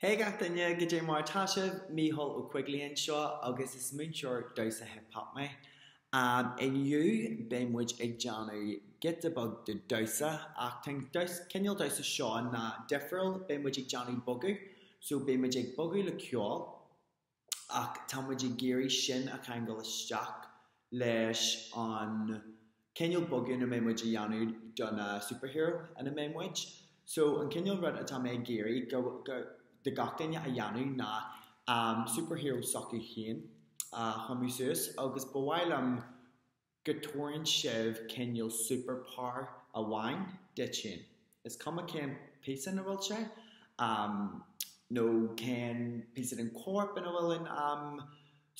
Hey gatainne go dé mar taisih Micheál ó Quiglíonn seo agus is muinteoir Damhsa hip hop me. Inniu ben muid ag deanú get the bug de Damhsa ach cinneal Damhsa seo na difriúil ben muid ag deanú bogu, so ben muid ag bogu le ceol ach tá muid ag géirí sin a cheangal isteach leis an cinneal bogu na ben muid ag deanú donna superhero ina ben muid. So an cinneal rud atá mé ag géirí go de gachtainne a dheanú na superhero socu chéin chumusús agus bhhail go tórann sibh cinneal superpower a bhain de sin. Is cuma cén píosa na bhfuil sé nó cén píosa an corp ina bhfuil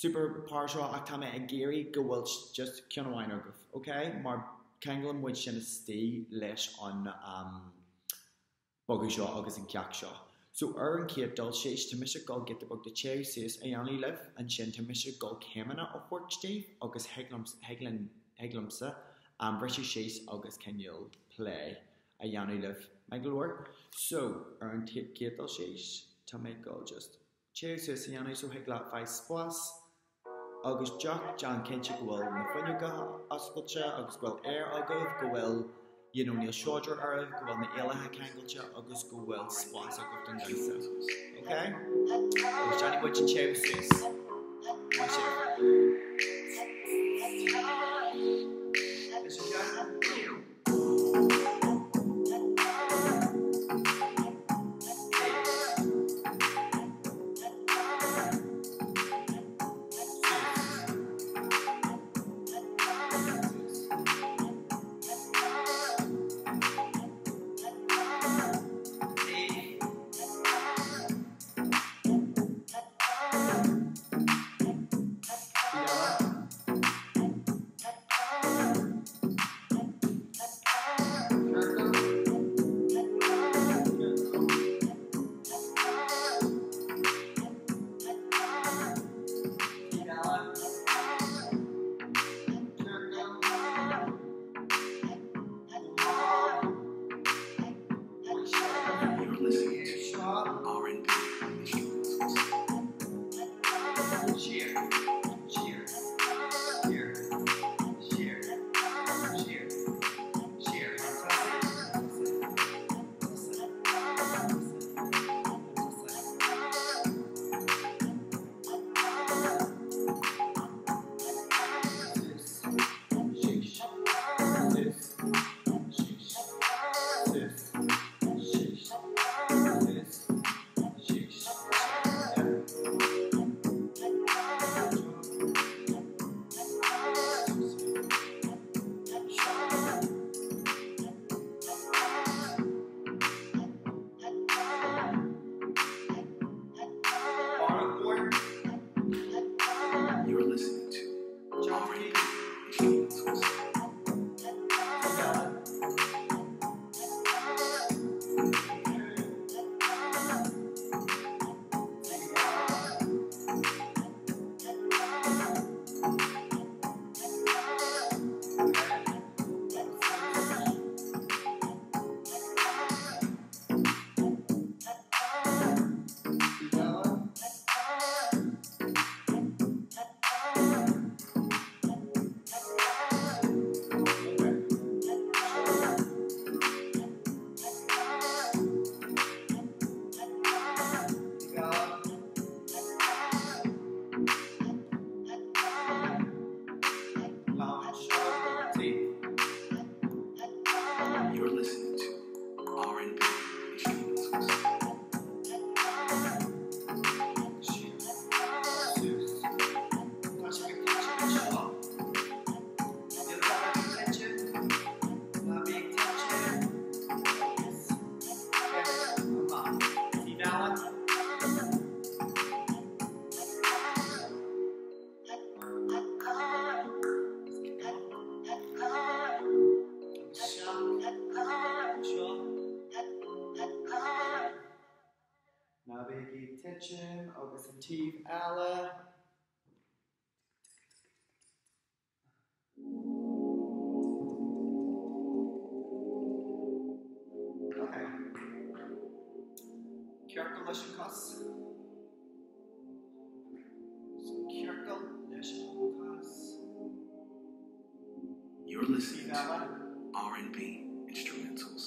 superpower seo ach tá mé ag géirí go bhfuil just ceann amháin agah, okay? Mar cheangal muid sin is tí leis an bogu seo agus an ceach seo. So an céad dul séis tá mise gáil get the bug de chéir suas a dheanú libh an sin tá mise gáil céimena ó chuirtíh agus heaglamsa breisi séis agus cinneal play a dheanú libh me go leor. So an céad dul séis tá mé gáil just chéir suas a dheanú so heagla fáid spás agus Jack John cinnte go bhfuil na fuinneoga oscailte agus bhfuil agah go bhfuil níl seoidre armh go bhfuil na éilethe ceangailte agus go bhfuil spás agah don Damhsa. Okay? Agus Johnny buid an chéir suas. Attention, agus an tíh eile. Okay. Ceart go leis an Cas. Circle, leis Cas. You're listening to R&B instrumentals.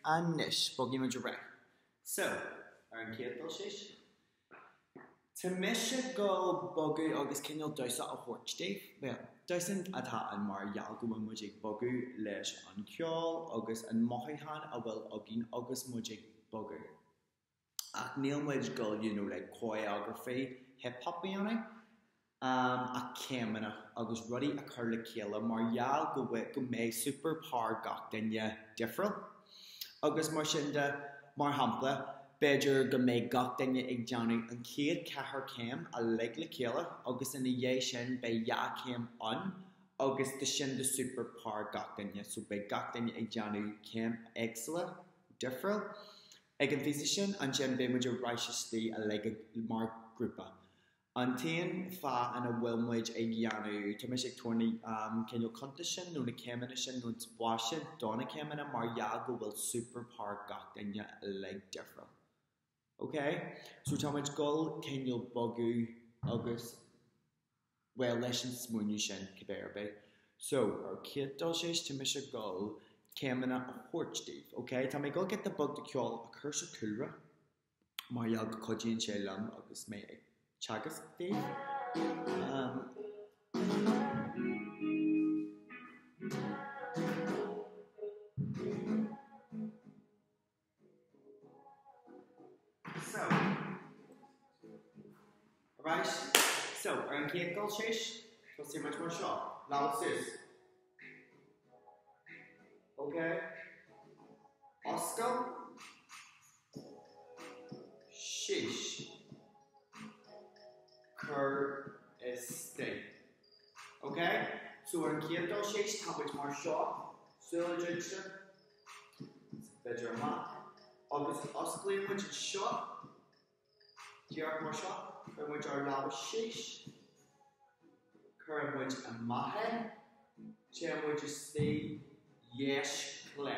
And nish, boggy majorette. So, an céadal séis. Tá mise go bogu agus cinneal Damhsa a thuirtíh, well, Damhsa atá an mar gheall go bhfuil muid ag bogu leis an ceol agus an mochaithan a bhfuil agin agus muid ag bogu. Ach níl muid go, like choreography, hip-hop anna, a céimena agus rudí a chur le céile mar gheall go méid super pár gach daine difriúil. Agus mar sinnda mar hampla, beidir go méid gach daine ag deanú an céad cethar céim a le céile agus ina dhé sin be dhá céim an agus de sin de super pár gach daine, so be gach daine ag deanú céim éagsla difriúil. Ag an bhíosa sin an sin be muidir ráisistí a le mar grúpa. An taon fá ana bhfuil muid ag deanú, tá mis ag tuairní cinneal conta sin nó na céimena sin nó bua sin donna céimena mar gheall go bhfuil super pár gach daine a le difriúil. Okay? So tá muid gol cinneal bogu agus well leis an smúniú sin cibéirbe. So, ar céadal séis tá mis gol céimena a thuirtíh. Okay? Tá mé go get the bug de ceol a chur sa cúra mar gheall go codíonn sé lam agus mé ag Chagas Dave. Alright, so ar an céadal séis, tá sé muid mar seo, loud sus. Okay? Oscar. Shish. Cur is state. Okay? So an céadal séis tá muid mar seo, syllogism, beidir amach, agus osclaíonn muid seo, dearc mar seo, chur muid ar lá séis, chur muid a maithe, te muid is stay yes clé.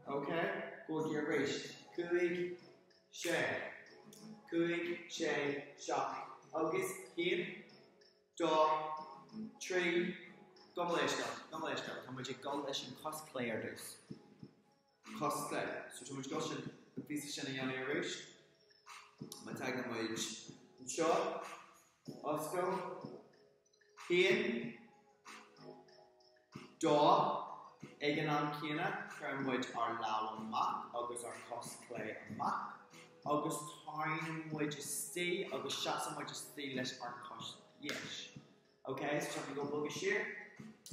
Okay? Go to your race. Cuig, sé. Cuig, sé, seach. Agus, céad, dó, trí, gomléisca. Tá muid ag gol leis an cos clé ar dús. Cos clé. So tá muid go sin an bhíosa sin a dhéanamh ar éis. Má teagna muid an seo, oscail, céad, dó, ag an am céine, chur muid ar lá amach, agus ar cos clé amach. Agus táim muid is stí, agus seasa muid is stí leis ar cos yes. Okay, so I'm going to go bogus here.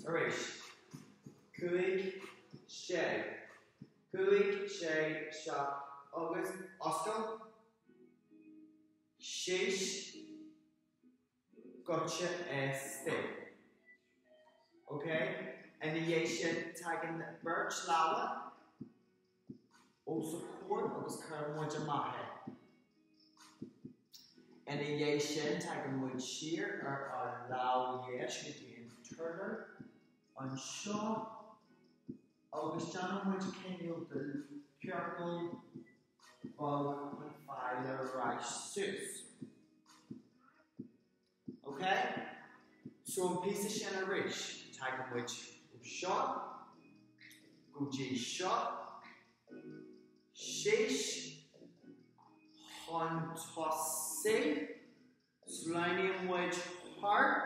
Alright. Cuig, sé. Cuig, sé, seach, agus, oscail. Séis, gotcha, stay. Okay? And the yation tagging the birch lava. Also support, agus curve much a mahe. And the yation tagging wood shear or allow yes, you can turner on shaw. Agus John would can you the purple of fire rice sus. Okay? So a piece of shanna rich, tagging which shot, go G shot, shish, hontosse, slinium wedge heart,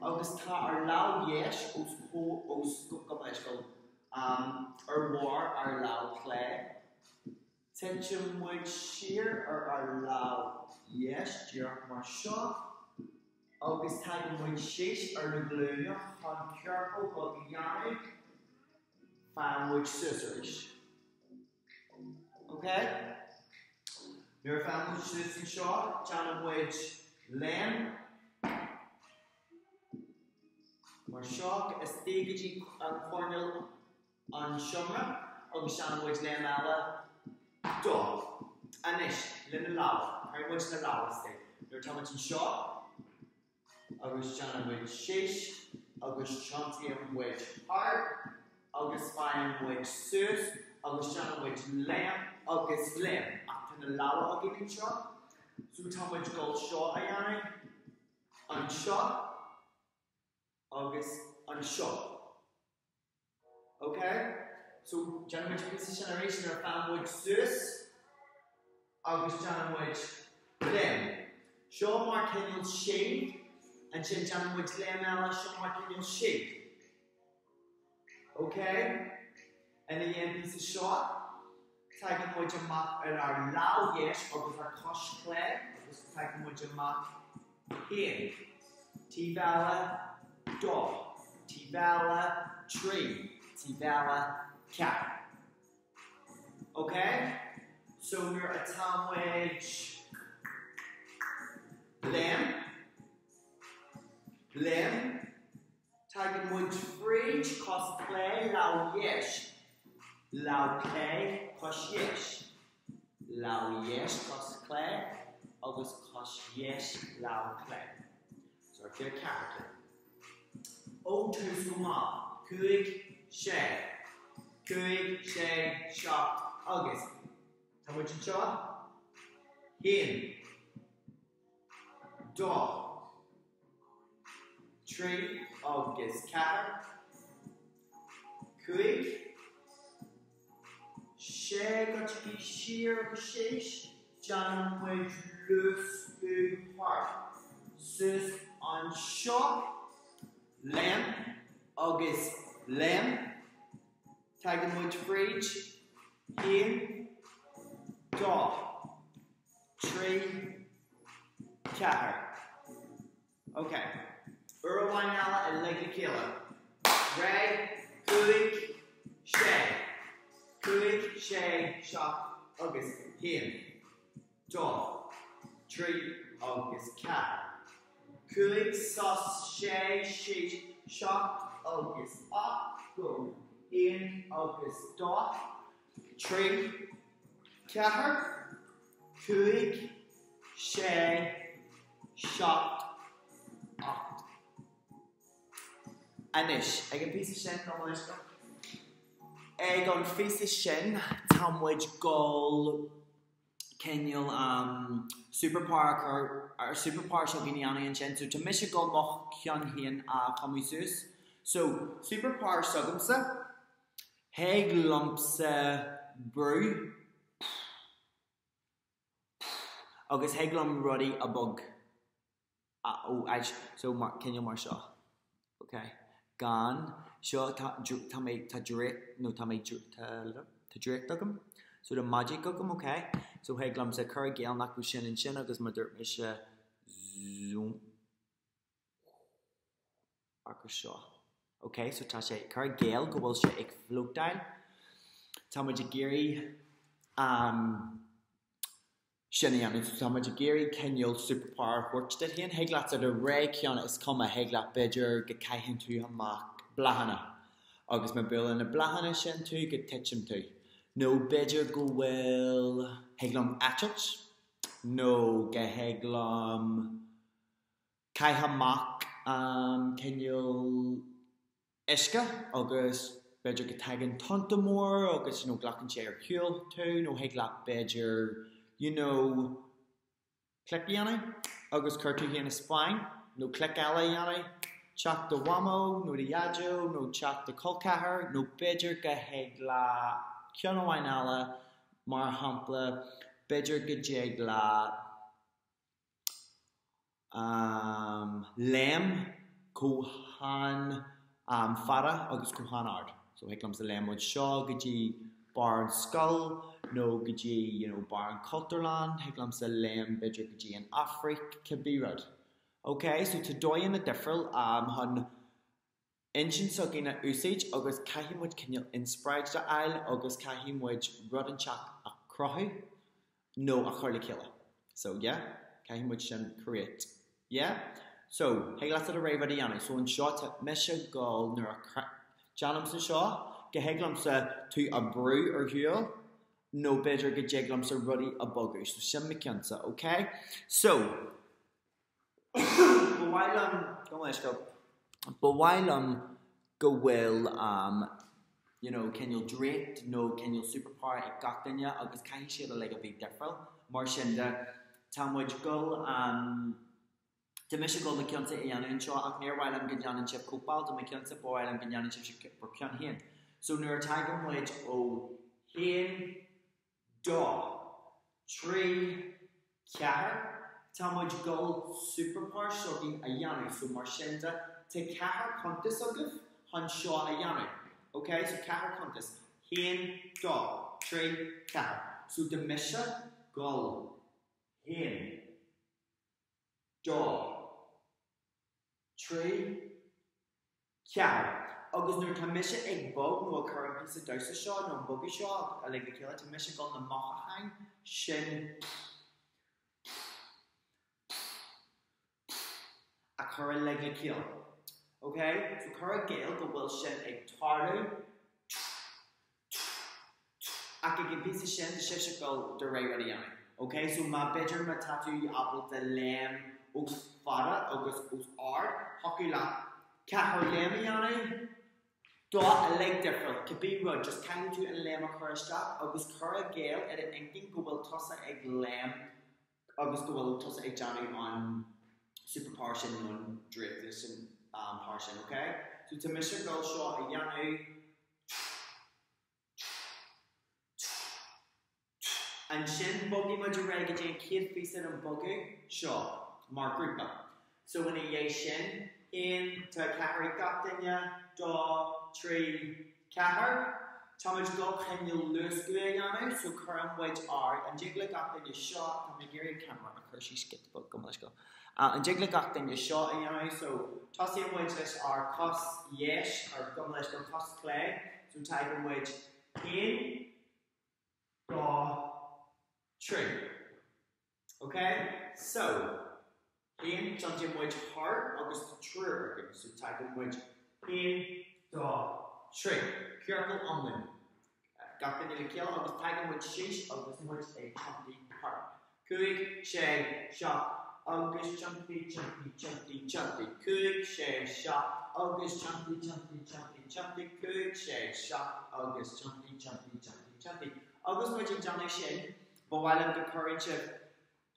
August ta allow yes, os po os go or war are allow clay. Tension wedge shear or allow yes, jerk mar shot. August time wedge shish or the glue on careful bogeyanic fan wedge scissors. Okay? Your family shoots and shot, John wedge lamb. Mar shock a stage and cornel on Samhraidh, agus sean muid le meala dó. Anis, lin na lála, ar muid na lála stay. Nuair tá muid an seo, agus sean muid séis, agus seantaí muid hard, agus fáin muid suas, agus sean muid lamb, agus lamb. Ach tá na lála a gin seo, so tá muid gol seo a dhéanamh, an seo, agus an seo. Okay? So, John muid piece of generation ar fan muid suas, agus John muid lamb. Seo mar cinneal shade, and sin John muid lamb eile, seo mar cinneal shade. Okay? And again, piece of shot. Tagan muid amach ar láu yes, agus ar cosh clay, agus tagan muid amach here. T-vela, dó. T-vela, tree. T-vela, cat. Okay? So we're a tom wedge. Lamb. Tagan muid fridge, cost clay, láu yes. Láu clay, cosh yes. Láu yes, cost clay, agus cosh yes, láu clay. So if you're a character. O two suma, cuig, shag. Cuig, shag, shop, agus. How much you shot? Hin. Dog. Tree, agus, car. Cuig. Shag, got to be sheer, shish. John with loose, big heart. Sus on shop. Lamb, agus, lamb. Tagan muid fridge. Hin. Dog. Tree. Car. Okay. Urwainala and Leggy Killer. Ray, Kuig, Shay. Kuig, Shay, Shop, August, Him. Dog. Tree, August, Cat. Kuig, Sauce, Shay, Sheet, Shop, August, Up, Go. In, August, Dog. Tree, Cat. Kuig, Shay, Shop, Up. Anish, ag an piece of shin on this one. Ag an piece of shin, tamwich gol Kenyal superpark or superpark shall be and shin. So to Micheál moch kyan hian kamusus. So superpark sugumsa, heg lumpsa brew. August heglum ruddy a bug. So Kenyal marsha. Okay. Gan, sure, tame drake dugum. So the magic dugum, okay. So heglum sa curry gale naku shin and shin, agus mother misha zoom. Arkashaw. Okay, so tasha curry gale, go well she ek float down. Tamajigiri, Shinian, so Tamajigiri, Kenyal superpower works that here. Heglat at a ray kiana is come a heglat bedger, get kaihin to your mark, blahana. August my bill and a blahana shen to get touch him to. No bedger go well, heglum achach. No ge heglum kaihamak, Kenyal Iska, August bedger get tagging tontamore, August no glacken chair hule too, no heglat bedger. You know, click yanni, August Curtu in a spine, no click alley yanni, chak the wamo, no the yajo, no chak the kolkahar, no bedger gahegla, kiano wainala, mar hampla, bedger gajegla, lamb, kohan, fara, August kohanard. So here comes the lamb with shaw, gaji, barn skull. No gaji, barn culturland, higlams a lamb, bidger gaji in Africa, kabirad. Okay, so to doy in a different, hun engine sucking at usage, August kahim would can you inspride the isle, August kahim would rud and chak a crohu, no a curly killer. So yeah, kahim would shin create. Yeah? So, higlas at a ray vadiana, so in short, Micheál nor a janums the shaw. Geheglamsa to a brew or heel. No better get jeglamsa ruddy a bugger. So Sim McKenza, okay? So but while go well you know, can you direct, no, can you superpower a gactanya, agus can you share like a big different? Marshinda, Tamwich go, the Micheál McKenza Ian and Shaw, near while I'm getting and chip copal, the McKenza boy and getting and chip for Kyan. So near tiger which oh, hen, dog, tree, cat, Tamwich go superpower shocking a yanni, so Marshinda, take cat contest of Han Shaw a yanni. Okay, so cahar contest. Hen, dog, tree, cahar. So the misha, gull, hen, dog, tree, cahar. August no tamisha egg bug no current piece of Damhsa shaw, no buggy shaw, I like the killer tamisha gull the mahahang, shin, a current leg the kill. Okay, so current gale go will shin a tardo. I can get piece of shin the shish go the right ready on. Okay, so my bedroom my tattoo apple the lamb oaks fada ogus oaks art hockey la cat her lamb on. Dot a leg different could be run just kind to a lamb or current strap ogus current gale at an inking go will toss a egg lamb ogus go will toss a Johnny on super partition on drift this and partition, okay? So to Mr. Girl shot a yanu and shin buggy majorega jane kid facing and buggy shot Mark Rupa. So when a ye shin in to carry gaptanya dog tree kahar Thomas go can you lose yanu so current wedge are and jiggle gaptanya shot come a camera of course she skipped the book come let's go. And jiggle gactin is shot in your so tossing wedges are cost yesh or gumlash or cost clay. So tiger wedge in dog tree. Okay? So in jumping wedge heart August true. So tiger wedge in dog tree. Careful on them. Gactin in the kill August tiger wedge sheesh August wedge a chunky heart. Kuig, shay, shot. August chumpy, cook, share, shot, August chumpy, cook, share, shot, August chumpy. August watching Johnny Shin, but while I'm the courage of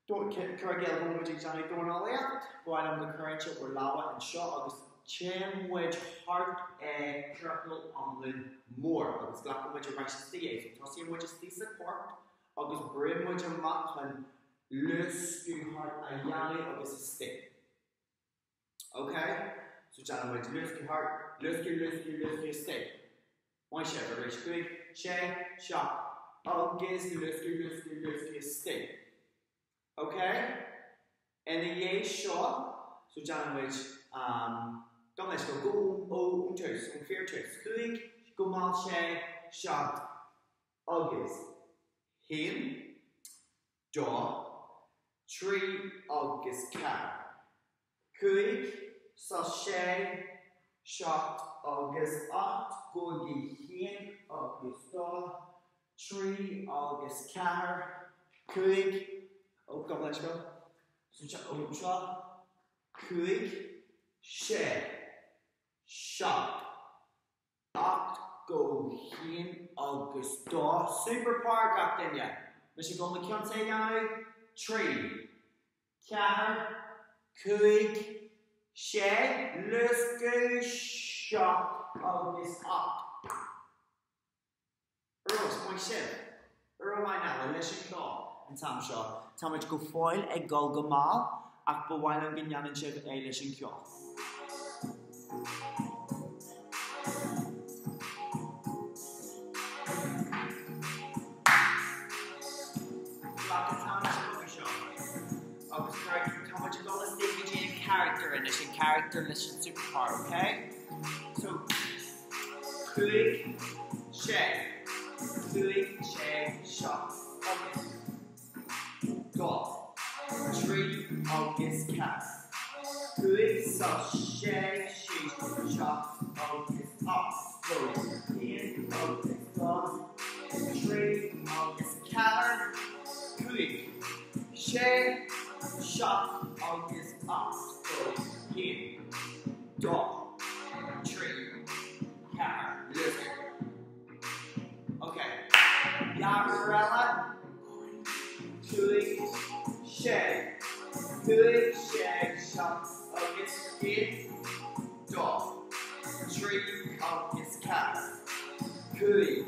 don't Cargill watching Johnny going all the way up, while I'm the courage of Lawa and shot, August chain wedge heart and circle on the more, August black wedge of righteous the so tossing wedge is the support, August brim wedge of Macklin. Lusky heart a yali August a stick. Okay? So John went lusky heart, lusky stick. One shepherd rich quick, shay, shot. August lusky stick. Okay? And the yay shot. So John went don't let's go toast, fair toast. Quick, go mal shay, shot. August. Him, dog. Tree August cat. Kuig, sachet, shot August at, gogi hen August dog, tree August car, Kuig, oh come let's go. So ultra, Kuig, shed, shot, at, go hen August dog, super park up then ya. Mr. Goldman can't say now. Tree, car, kuig, shed, lusky, shot, August up. Earls, my ship. Earl, my now, listen call. And Tam Shaw. Tamich go foil, a golgamal, akba while I'm getting and ship, a listen call. Character listen superpower, okay? So quick, shay, shot, August, golf, tree, August, cat, quick, shay, shot, August, up, go, in, agus ceathair, cúig, sé, seach agus acht, go, cén, dó, trí, ceathair, luasca. Okay. Yarrella, cúig, sé, seach agus cén, dó, trí agus ceathair, cúig,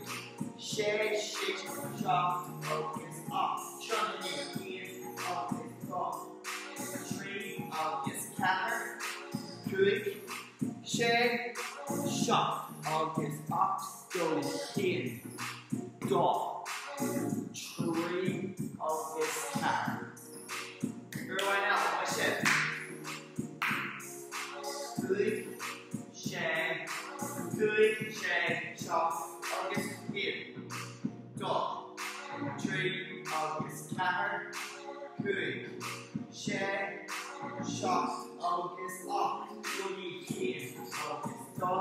sé, seach agus acht, cén agus dó, trí agus ceathair, cúig, sé, seach agus acht, go, cén, dó, trí agus ceathair. Right now, my chef. Cúig, sé, seach agus cén, dó, trí agus ceathair, cúig, sé, seach agus acht, cén agus dó,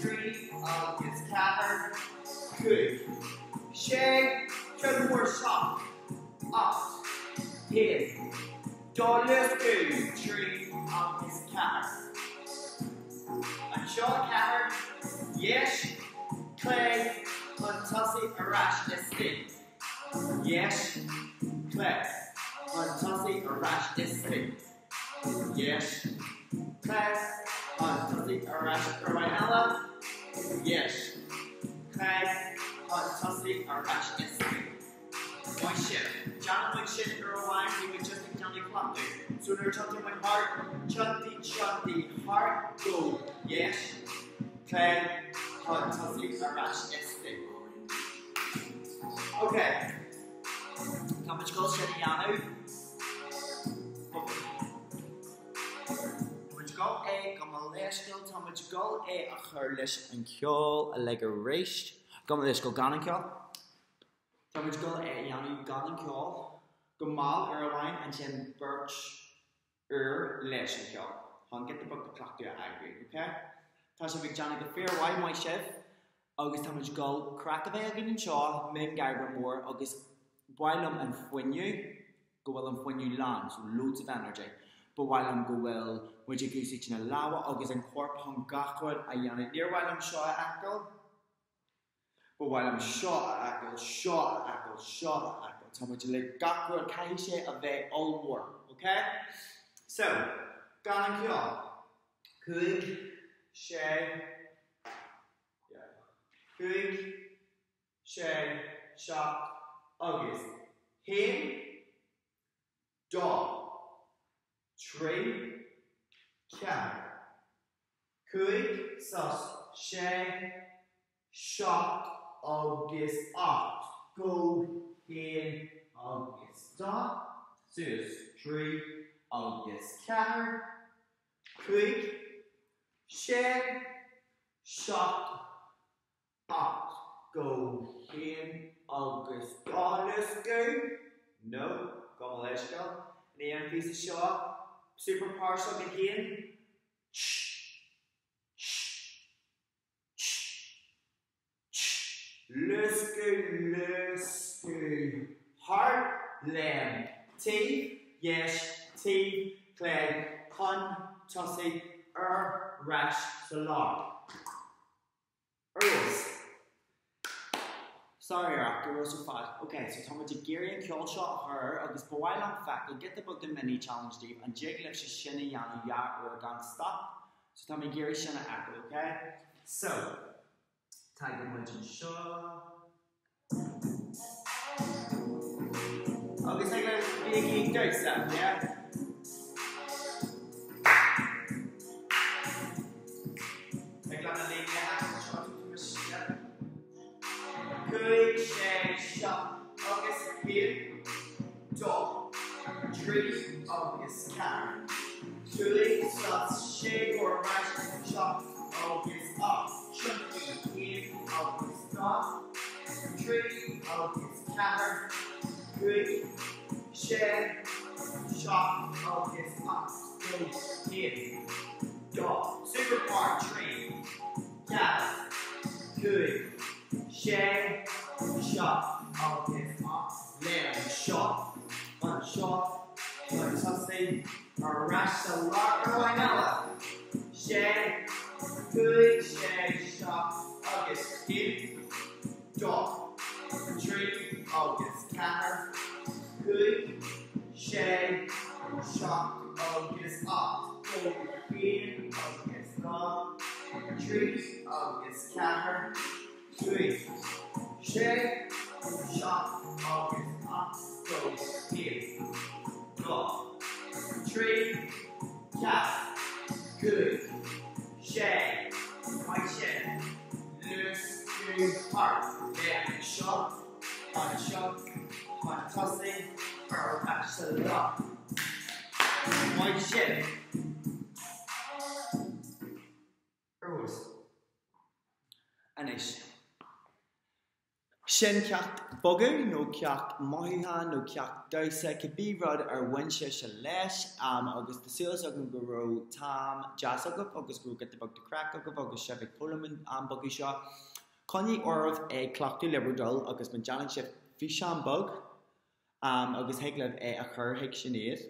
trí agus ceathair, cúig, sé, treadmór seach, acht, cén, dó, luasca, trí agus ceathair. An seo ceathair, yes, clé, an tosaigh arás is sin. Yes, clé, an tosaigh arás is sin. Yes, clé, an tosaigh arás ará eile. Yes, clé, an tosaigh arás is sin. One shift. John would shift her line, he would just Johnny Clump do. So they're chanting my heart, chanty, heart, go. Yes. Clay, hot, tossy, arash, este. Okay. How much goal should he out? Much goal A, come on, let's go. How much goal A, a hurlish and kill, a leg a race. Come on, let's go, Gan and kill. Tá muid go dhéanamh gan an ceol, go máil ar a bhain an sin birch leis an ceol. Tá get the book the clock to agree, okay? Tá sé bhíh deanna go fíorúil mai sibh, agus tá muid go crack a bheith agin an seo, mim gaibre mór, agus bhailm an foiniú, go bhfuil an foiniú lán, so loads of energy. But bhailm go bhfuil muid ag úsí na láha, agus an corp an gachfuil a dhéanamh níor bhailm seo a acil. But while I'm shot at Ackle, how much like gachwer caiise a bheith all war, okay? So, gan an ceol, cúig, sé, seach agus cén, dó, trí, ceathair, cúig, sé, seach agus acht, go, cén, agus dó, trí agus ceathair, cúig, sé, seach acht, go, cén, agus dó, luasca. No, go leis go. Ní an piece of seo, super partial go cén. Luasca. Heart, lamb. Teeth, yes, teeth, clegg, con, tossy, rash, salar. Earls. Sorry, after was so fast. Okay, so Tom to Gary and Kill shot her, agus bhhail an fact, get the book the mini challenge deep, and Jig left shinny yanu ya or gan stop. So Tommy Gary shinna apple, okay? So, Tiger Munch Shaw. Agus I go big dirt stuff, yeah? Cúig, sé, seach agus cén, dó, trí agus ceathair. Cúig, sé, or rash, seach agus acht, cén agus dó, trí agus ceathair. Cúig, sé, seach agus acht, cén, dó. Super part, trí, ceathair. Cúig, sé, seach shot, agus off, land, shot, one shot, one tossing, or rash the rock, or why not? Shag, good, shag, shot, agus skip, drop, retreat, agus counter, good, shag, shot, agus off, go, in, agus gone, retreat, agus counter, good, shag, shot, agus off, go, skip, drop, retreat, cap, good, shag, white shag, loose, good, hard, yeah, shot, on tossing, or catch to the top, white shag, rose, anish. Sin ceacht bogu nó ceacht maithe nó ceacht Damhsa go bí rud ar bhainse se leis agus de suas agam go raibh tam jazz agam agus go get bag de crack agam agus se bh pullman bogu seo conní ormh ag cleachtú liberdul agus man janan sib fi sean bug agus heaglah a chur heag sinnéad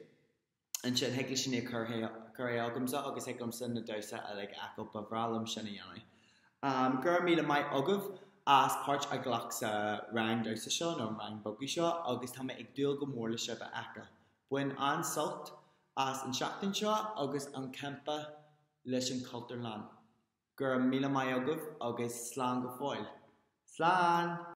an sin heagla sinné chur agamsa agus heaglam sin na Damhsa a aco bavralam sinna dhéanana. Gur míle mai agah as part a glach sa rang Damhsa seo nó rang bogu seo agus tá ag dúil go mór le sibh aca. Buin an sult as an seachtain seo agus an campa leis an cultúr lean. Gur míle mai agah agus slán go fáil. Slán!